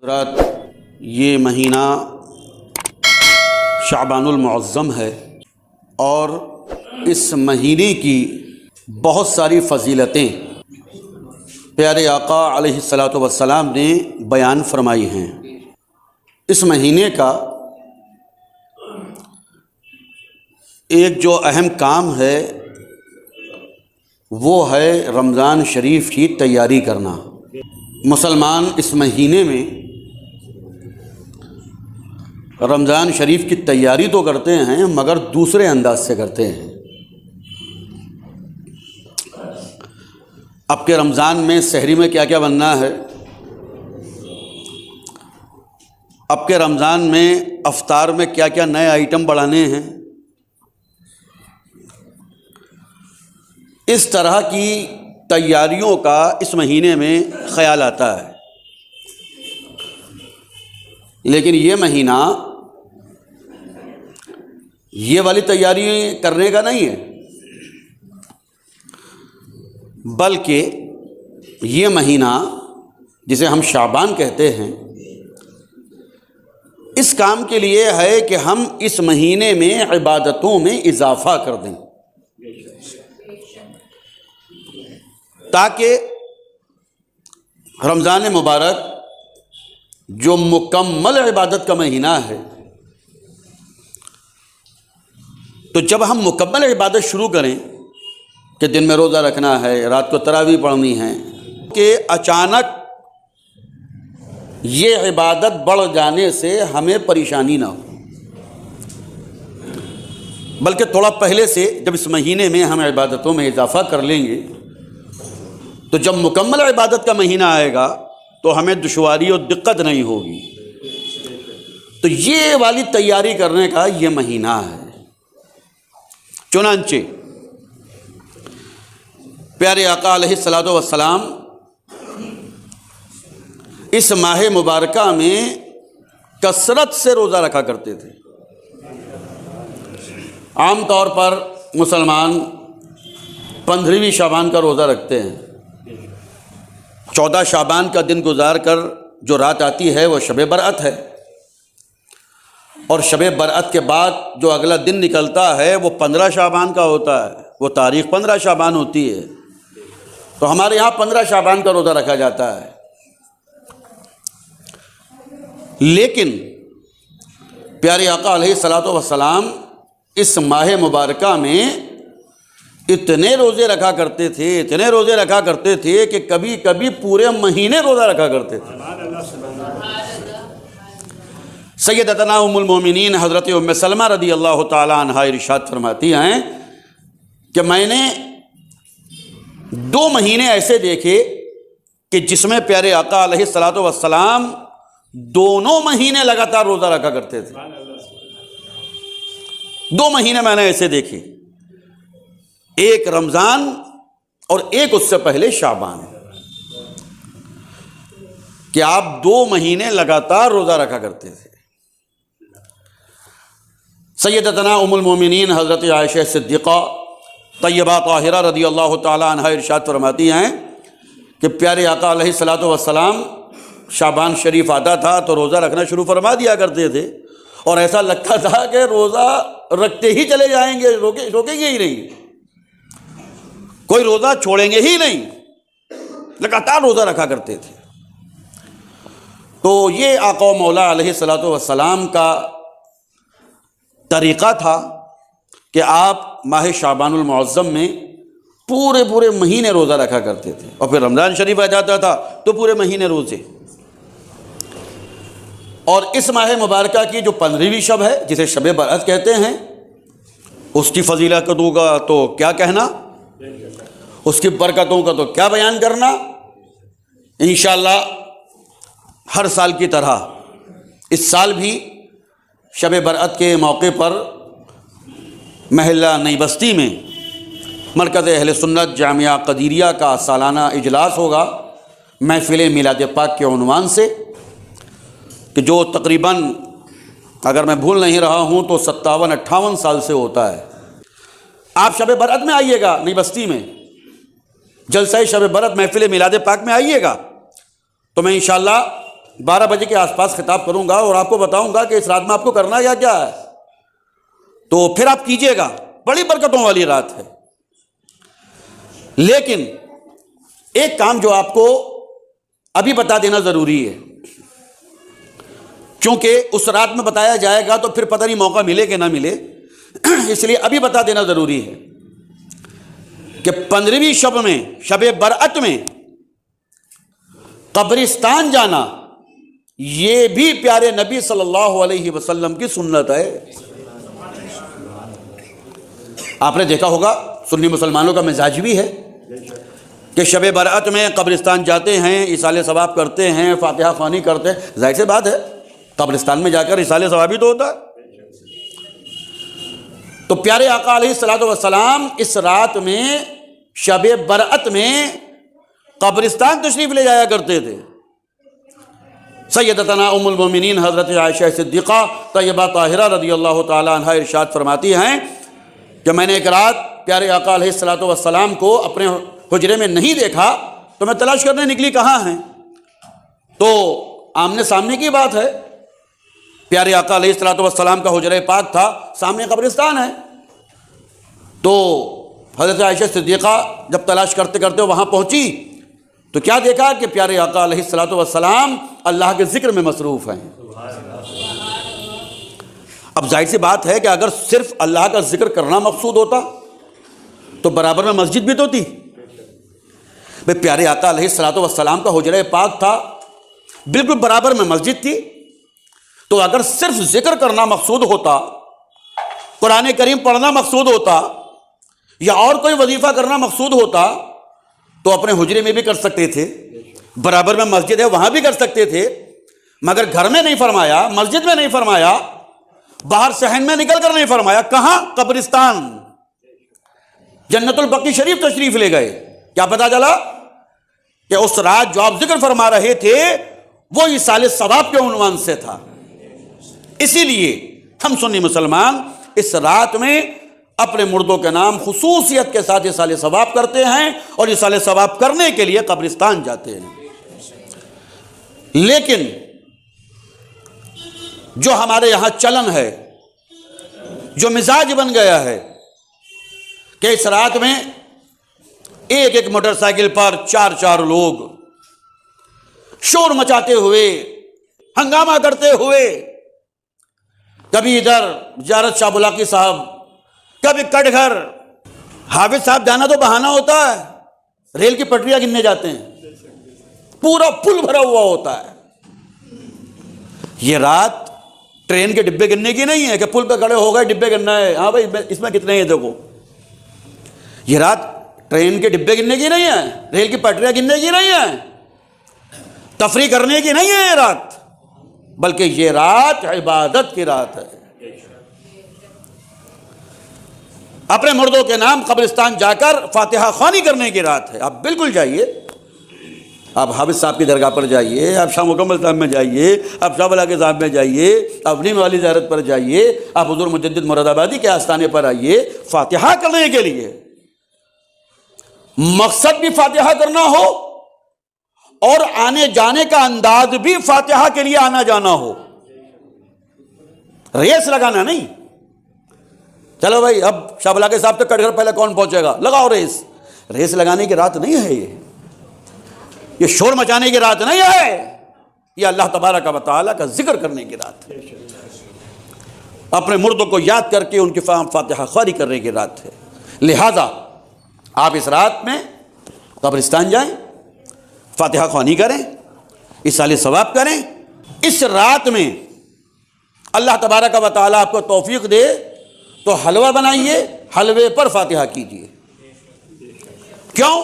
رات یہ مہینہ شعبان المعظم ہے اور اس مہینے کی بہت ساری فضیلتیں پیارے آقا علیہ الصلاۃ والسلام نے بیان فرمائی ہیں۔ اس مہینے کا ایک جو اہم کام ہے وہ ہے رمضان شریف کی تیاری کرنا۔ مسلمان اس مہینے میں رمضان شریف کی تیاری تو کرتے ہیں مگر دوسرے انداز سے کرتے ہیں۔ اب کے رمضان میں سحری میں کیا کیا بننا ہے، اب کے رمضان میں افطار میں کیا کیا نئے آئٹم بڑھانے ہیں، اس طرح کی تیاریوں کا اس مہینے میں خیال آتا ہے۔ لیکن یہ مہینہ یہ والی تیاری کرنے کا نہیں ہے، بلکہ یہ مہینہ جسے ہم شعبان کہتے ہیں اس کام کے لیے ہے کہ ہم اس مہینے میں عبادتوں میں اضافہ کر دیں تاکہ رمضان مبارک جو مکمل عبادت کا مہینہ ہے، تو جب ہم مکمل عبادت شروع کریں کہ دن میں روزہ رکھنا ہے، رات کو تراویح پڑھنی ہے، کہ اچانک یہ عبادت بڑھ جانے سے ہمیں پریشانی نہ ہو، بلکہ تھوڑا پہلے سے جب اس مہینے میں ہم عبادتوں میں اضافہ کر لیں گے تو جب مکمل عبادت کا مہینہ آئے گا تو ہمیں دشواری اور دقت نہیں ہوگی۔ تو یہ والی تیاری کرنے کا یہ مہینہ ہے۔ چنانچہ پیارے آقا علیہ الصلاۃ والسلام اس ماہ مبارکہ میں کثرت سے روزہ رکھا کرتے تھے۔ عام طور پر مسلمان 15ویں شعبان کا روزہ رکھتے ہیں۔ 14 شعبان کا دن گزار کر جو رات آتی ہے وہ شب برأت ہے، اور شب برأت کے بعد جو اگلا دن نکلتا ہے وہ 15 شعبان کا ہوتا ہے، وہ تاریخ 15 شعبان ہوتی ہے۔ تو ہمارے یہاں 15 شعبان کا روزہ رکھا جاتا ہے۔ لیکن پیارے آقا علیہ الصلاۃ والسلام اس ماہ مبارکہ میں اتنے روزے رکھا کرتے تھے کہ کبھی کبھی پورے مہینے روزہ رکھا کرتے تھے۔ سیدتنا ام المومنین حضرت ام سلمہ رضی اللہ تعالی عنہا ارشاد فرماتی ہیں کہ میں نے 2 مہینے ایسے دیکھے کہ جس میں پیارے آقا علیہ الصلاۃ والسلام دونوں مہینے لگاتار روزہ رکھا کرتے تھے۔ 2 مہینے میں نے ایسے دیکھے، ایک رمضان اور ایک اس سے پہلے شعبان، کہ آپ 2 مہینے لگاتار روزہ رکھا کرتے تھے۔ سیدتنا ام المومنین حضرت عائشہ صدیقہ طیبہ طاہرہ رضی اللہ تعالی عنہا ارشاد فرماتی ہیں کہ پیارے آقا علیہ الصلاۃ والسلام شعبان شریف آتا تھا تو روزہ رکھنا شروع فرما دیا کرتے تھے، اور ایسا لگتا تھا کہ روزہ رکھتے ہی چلے جائیں گے، روکیں گے ہی نہیں، کوئی روزہ چھوڑیں گے ہی نہیں، لگاتار روزہ رکھا کرتے تھے۔ تو یہ آقا و مولا علیہ الصلاۃ والسلام کا طریقہ تھا کہ آپ ماہ شعبان المعظم میں پورے مہینے روزہ رکھا کرتے تھے، اور پھر رمضان شریف آ جاتا تھا تو پورے مہینے روزے۔ اور اس ماہ مبارکہ کی جو 15ویں شب ہے جسے شب برأت کہتے ہیں، اس کی فضیلتوں کا تو کیا کہنا، اس کی برکتوں کا تو کیا بیان کرنا۔ انشاءاللہ ہر سال کی طرح اس سال بھی شب برأت کے موقع پر محلہ نئی بستی میں مرکز اہل سنت جامعہ قدیریہ کا سالانہ اجلاس ہوگا محفل میلاد پاک کے عنوان سے، کہ جو تقریباً اگر میں بھول نہیں رہا ہوں تو 57-58 سال سے ہوتا ہے۔ آپ شب برأت میں آئیے گا، نئی بستی میں جلسہ شب برأت محفل میلاد پاک میں آئیے گا، تو میں انشاءاللہ 12 بجے کے آس پاس خطاب کروں گا اور آپ کو بتاؤں گا کہ اس رات میں آپ کو کرنا کیا ہے، تو پھر آپ کیجئے گا، بڑی برکتوں والی رات ہے۔ لیکن ایک کام جو آپ کو ابھی بتا دینا ضروری ہے، چونکہ اس رات میں بتایا جائے گا تو پھر پتہ نہیں موقع ملے کہ نہ ملے، اس لیے ابھی بتا دینا ضروری ہے کہ 15ویں شب میں، شب برأت میں قبرستان جانا یہ بھی پیارے نبی صلی اللہ علیہ وسلم کی سنت ہے۔ آپ نے دیکھا ہوگا سنی مسلمانوں کا مزاج بھی ہے کہ شب برأت میں قبرستان جاتے ہیں، ایصال ثواب کرتے ہیں، فاتحہ خوانی کرتے ہیں۔ ظاہر سی بات ہے قبرستان میں جا کر ایصال ثواب ہی تو ہوتا ہے۔ تو پیارے آقا علیہ الصلوۃ والسلام اس رات میں شب برأت میں قبرستان تشریف لے جایا کرتے تھے۔ سیدتنا ام المومنین حضرت عائشہ صدیقہ طیبہ طاہرہ رضی اللہ تعالی عنہا ارشاد فرماتی ہیں کہ میں نے ایک رات پیارے آقا علیہ الصلوۃ والسلام کو اپنے حجرے میں نہیں دیکھا تو میں تلاش کرنے نکلی کہاں ہیں، تو آمنے سامنے کی بات ہے، پیارے آقا علیہ الصلوۃ والسلام کا حجرہ پاک تھا، سامنے قبرستان ہے۔ تو حضرت عائشہ صدیقہ جب تلاش کرتے کرتے وہاں پہنچی تو کیا دیکھا کہ پیارے آقا علیہ الصلوۃ والسلام اللہ کے ذکر میں مصروف ہیں۔ اب ظاہر سی بات ہے کہ اگر صرف اللہ کا ذکر کرنا مقصود ہوتا تو برابر میں مسجد بھی تو تھی۔ بھئی پیارے آقا علیہ الصلوۃ والسلام کا حجرہ پاک تھا، بالکل برابر میں مسجد تھی، تو اگر صرف ذکر کرنا مقصود ہوتا، قرآن کریم پڑھنا مقصود ہوتا یا اور کوئی وظیفہ کرنا مقصود ہوتا تو اپنے حجرے میں بھی کر سکتے تھے، برابر میں مسجد ہے وہاں بھی کر سکتے تھے، مگر گھر میں نہیں فرمایا، مسجد میں نہیں فرمایا، باہر صحن میں نکل کر نہیں فرمایا، کہاں؟ قبرستان، جنت البقیع شریف تشریف لے گئے۔ کیا پتا چلا کہ اس رات جو آپ ذکر فرما رہے تھے وہ ایصال ثواب کے عنوان سے تھا۔ اسی لیے ہم سنی مسلمان اس رات میں اپنے مردوں کے نام خصوصیت کے ساتھ ایصال ثواب کرتے ہیں اور ایصال ثواب کرنے کے لیے قبرستان جاتے ہیں۔ لیکن جو ہمارے یہاں چلن ہے، جو مزاج بن گیا ہے کہ اس رات میں ایک ایک موٹر سائیکل پر 4 لوگ شور مچاتے ہوئے، ہنگامہ کرتے ہوئے، کبھی ادھر زیارت شاہ بلاکی صاحب، کبھی کٹ گھر۔ حافظ صاحب جانا تو بہانہ ہوتا ہے، ریل کی پٹریاں گننے جاتے ہیں، پورا پل بھرا ہوا ہوتا ہے۔ یہ رات ٹرین کے ڈبے گننے کی نہیں ہے کہ پل پہ کھڑے ہو گئے ڈبے گننا ہے، ہاں بھائی اس میں کتنے ہیں دیکھو۔ یہ رات ٹرین کے ڈبے گننے کی نہیں ہے، ریل کی پٹریاں گننے کی نہیں ہے، تفریح کرنے کی نہیں ہے یہ رات، بلکہ یہ رات عبادت کی رات ہے۔ اپنے مردوں کے نام قبرستان جا کر فاتحہ خوانی کرنے کی رات ہے۔ آپ بالکل جائیے، آپ حافظ صاحب کی درگاہ پر جائیے، آپ شاہ مکمل صاحب میں جائیے، آپ شاہ بلاکی صاحب میں جائیے، آپ نیم والی زیارت پر جائیے، آپ حضور مجدد مراد آبادی کے آستانے پر آئیے فاتحہ کرنے کے لیے۔ مقصد بھی فاتحہ کرنا ہو اور آنے جانے کا انداز بھی فاتحہ کے لیے آنا جانا ہو، ریس لگانا نہیں۔ چلو بھائی اب شاہ بلاکی صاحب تک کٹ گھر پہلے کون پہنچے گا، لگاؤ ریس۔ ریس لگانے کی رات نہیں ہے یہ شور مچانے کی رات نہیں ہے، یہ اللہ تبارک و تعالیٰ کا ذکر کرنے کی رات ہے، اپنے مردوں کو یاد کر کے ان کی فاتحہ خوانی کرنے کی رات ہے۔ لہذا آپ اس رات میں قبرستان جائیں، فاتحہ خوانی کریں، ایصال ثواب کریں۔ اس رات میں اللہ تبارک و تعالیٰ آپ کو توفیق دے تو حلوہ بنائیے، حلوے پر فاتحہ کیجیے۔ کیوں؟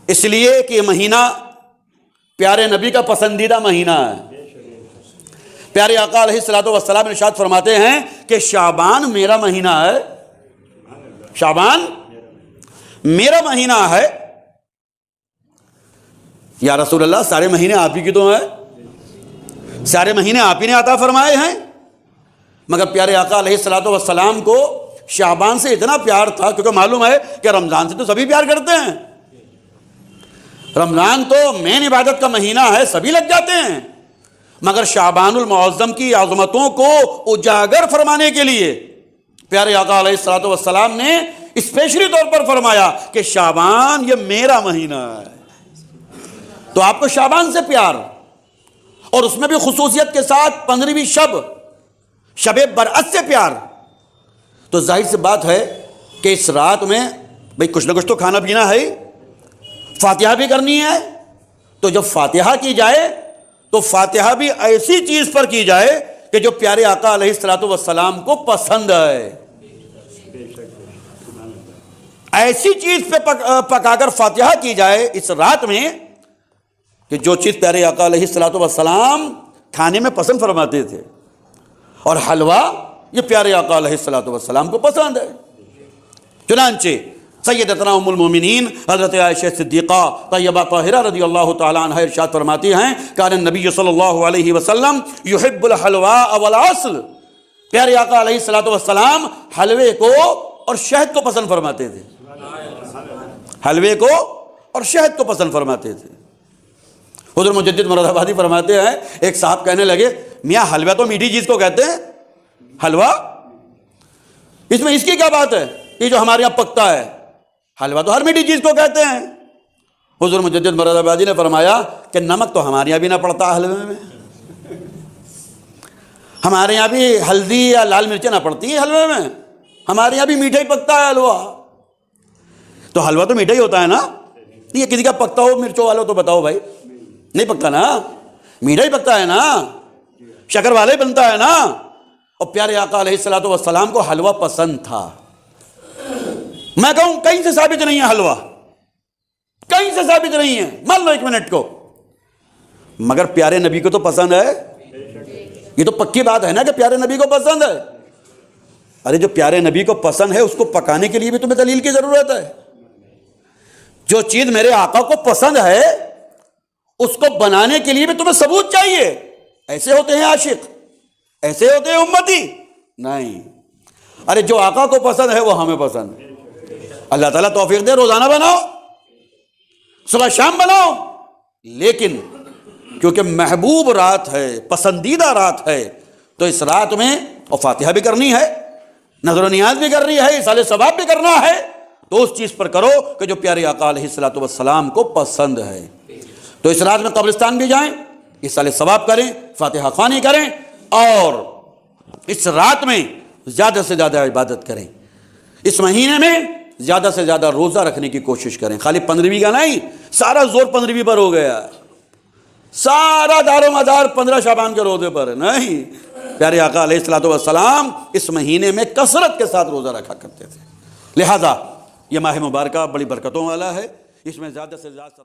اس لیے کہ یہ مہینہ پیارے نبی کا پسندیدہ مہینہ ہے۔ پیارے آقا علیہ الصلوۃ والسلام ارشاد فرماتے ہیں کہ شعبان میرا مہینہ ہے، شعبان میرا مہینہ ہے۔ یا رسول اللہ سارے مہینے آپ ہی کی تو ہیں، سارے مہینے آپ ہی نے عطا فرمائے ہیں، مگر پیارے آقا علیہ الصلوۃ والسلام کو شعبان سے اتنا پیار تھا کیونکہ معلوم ہے کہ رمضان سے تو سبھی پیار کرتے ہیں، رمضان تو مین عبادت کا مہینہ ہے، سبھی لگ جاتے ہیں، مگر شعبان المعظم کی عظمتوں کو اجاگر فرمانے کے لیے پیارے آقا علیہ الصلوۃ والسلام نے اسپیشلی طور پر فرمایا کہ شعبان یہ میرا مہینہ ہے۔ تو آپ کو شعبان سے پیار، اور اس میں بھی خصوصیت کے ساتھ 15ویں شب برأت سے پیار، تو ظاہر سی بات ہے کہ اس رات میں بھئی کچھ نہ کچھ تو کھانا پینا ہے، فاتحہ بھی کرنی ہے، تو جب فاتحہ کی جائے تو فاتحہ بھی ایسی چیز پر کی جائے کہ جو پیارے آقا علیہ الصلوۃ والسلام کو پسند ہے، ایسی چیز پہ پکا کر فاتحہ کی جائے اس رات میں کہ جو چیز پیارے آقا علیہ الصلوۃ والسلام کھانے میں پسند فرماتے تھے، اور حلوہ یہ پیارے آقا علیہ الصلوۃ والسلام کو پسند ہے۔ چنانچہ سیدتنا ام المومنین حضرت عائشہ صدیقہ طیبہ طاہرہ رضی اللہ تعالی عنہ ارشاد فرماتی ہیں کان النبی صلی اللہ علیہ وسلم یحب الحلواء والعسل، پیارے آقا علیہ الصلوۃ والسلام حلوے کو اور شہد کو پسند فرماتے تھے، حلوے کو اور شہد کو پسند فرماتے تھے۔ حضور مجدد مراد آبادی فرماتے ہیں ایک صاحب کہنے لگے میاں حلوہ تو میٹھی چیز کو کہتے ہیں، حلوہ اس میں اس کی کیا بات ہے، یہ جو ہمارے یہاں پکتا ہے، حلوہ تو ہر میٹھی چیز کو کہتے ہیں۔ حضور مجدد مراد آبادی نے فرمایا کہ نمک تو ہمارے یہاں بھی نہ پڑتا حلوے میں، ہمارے یہاں بھی ہلدی یا لال مرچیں نہ پڑتی ہیں حلوے میں، ہمارے یہاں بھی میٹھا ہی پکتا ہے حلوہ۔ تو حلوہ تو میٹھا ہی ہوتا ہے نا، یہ کسی کا پکتا ہو مرچوں والوں تو بتاؤ بھائی، نہیں پکتا نا، میٹھا ہی پکتا ہے نا، شکر والا ہی بنتا ہے نا۔ اور پیارے آقا علیہ الصلوۃ والسلام کو حلوہ پسند تھا۔ میں کہوں کہیں سے ثابت نہیں ہے حلوہ، کہیں سے ثابت نہیں ہے، مان لو ایک منٹ کو، مگر پیارے نبی کو تو پسند ہے، یہ تو پکی بات ہے نا کہ پیارے نبی کو پسند ہے۔ ارے جو پیارے نبی کو پسند ہے اس کو پکانے کے لیے بھی تمہیں دلیل کی ضرورت ہے۔ جو چیز میرے آقا کو پسند ہے اس کو بنانے کے لیے بھی تمہیں ثبوت چاہیے۔ ایسے ہوتے ہیں عاشق، ایسے ہوتے ہیں امتی؟ نہیں، ارے جو آقا کو پسند ہے وہ ہمیں پسند ہے۔ اللہ تعالیٰ توفیق دے، روزانہ بناؤ، صبح شام بناؤ، لیکن کیونکہ محبوب رات ہے، پسندیدہ رات ہے، تو اس رات میں اور فاتحہ بھی کرنی ہے، نظر و نیاز بھی کرنی ہے، اصالہ ثواب بھی کرنا ہے، تو اس چیز پر کرو کہ جو پیارے آقا علیہ الصلوۃ والسلام کو پسند ہے۔ تو اس رات میں قبرستان بھی جائیں، اصالہ ثواب کریں، فاتحہ خوانی کریں، اور اس رات میں زیادہ سے زیادہ عبادت کریں۔ اس مہینے میں زیادہ سے زیادہ روزہ رکھنے کی کوشش کریں، خالی 15ویں کا نہیں، سارا زور 15ویں پر ہو گیا، سارا دار و مدار 15 شعبان کے روزے پر ہے، نہیں، پیارے آقا علیہ الصلوۃ والسلام اس مہینے میں کثرت کے ساتھ روزہ رکھا کرتے تھے۔ لہذا یہ ماہ مبارکہ بڑی برکتوں والا ہے، اس میں زیادہ سے زیادہ